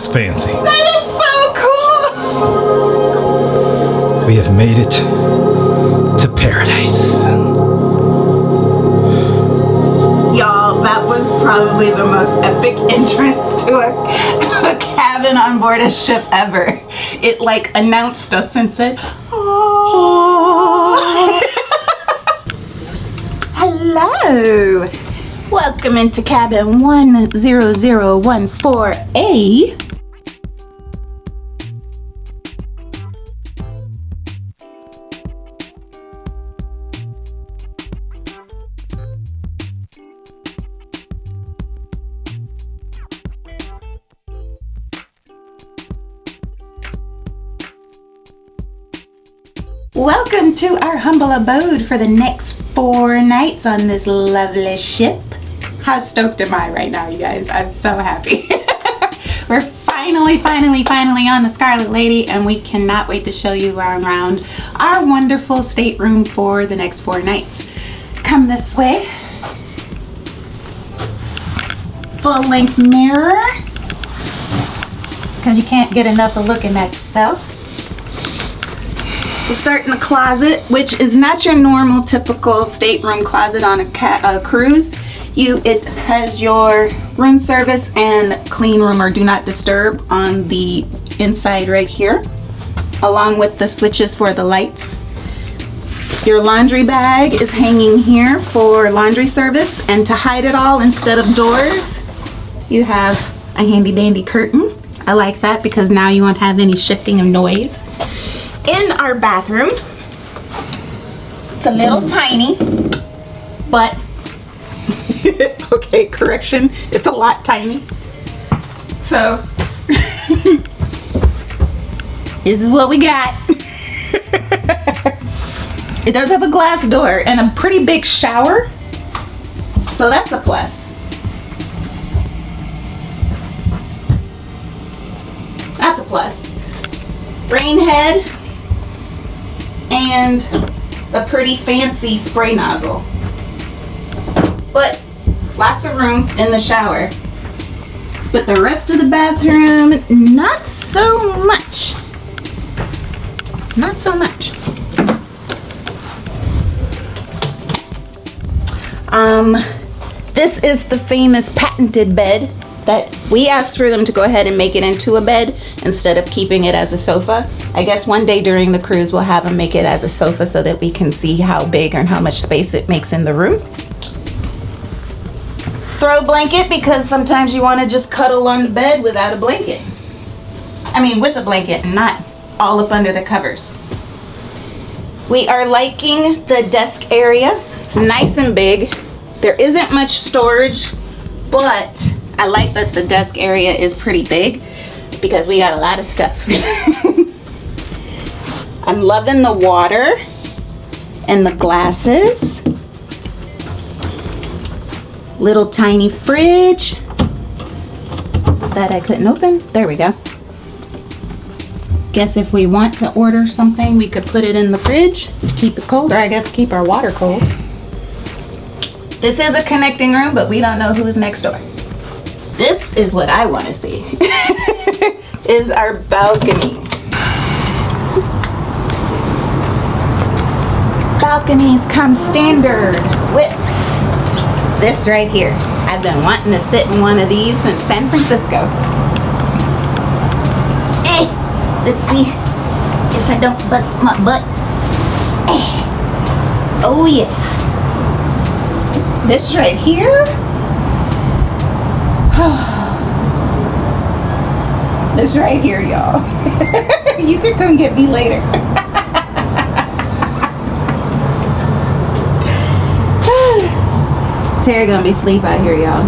looks fancy. That is so cool! We have made it to paradise. Y'all, that was probably the most epic entrance to a cabin on board a ship ever. It like announced us and said, "Oh." Hello. Welcome into cabin 10014A. Welcome to our humble abode for the next 4 nights on this lovely ship. How stoked am I right now, you guys? I'm so happy. We're finally on the Scarlet Lady, and we cannot wait to show you around our wonderful stateroom for the next 4 nights. Come this way. Full-length mirror, because you can't get enough of looking at yourself. We'll start in the closet, which is not your normal typical stateroom closet on a cruise. It has your room service and clean room or do not disturb on the inside right here, along with the switches for the lights. Your laundry bag is hanging here for laundry service, and to hide it all instead of doors, you have a handy dandy curtain. I like that because now you won't have any shifting of noise. In our bathroom, it's a little tiny, but okay, correction, it's a lot tiny. So this is what we got. It does have a glass door and a pretty big shower, so that's a plus. That's a plus. Rain head and a pretty fancy spray nozzle, but lots of room in the shower. But the rest of the bathroom, not so much. Not so much. This is the famous patented bed that we asked for them to go ahead and make it into a bed instead of keeping it as a sofa. I guess one day during the cruise we'll have them make it as a sofa so that we can see how big and how much space it makes in the room. Throw blanket, because sometimes you want to just cuddle on the bed without a blanket. I mean with a blanket and not all up under the covers. We are liking the desk area. It's nice and big. There isn't much storage, but I like that the desk area is pretty big because we got a lot of stuff. I'm loving the water and the glasses. Little tiny fridge that I couldn't open. There we go. Guess if we want to order something, we could put it in the fridge to keep it cold, or I guess keep our water cold. This is a connecting room, but we don't know who's next door. This is what I want to see. Is our balcony. Balconies come standard with this right here. I've been wanting to sit in one of these since San Francisco. Let's see if I don't bust my butt. Oh yeah. This right here. This right here, y'all. You can come get me later. Terry gonna be asleep out here, y'all.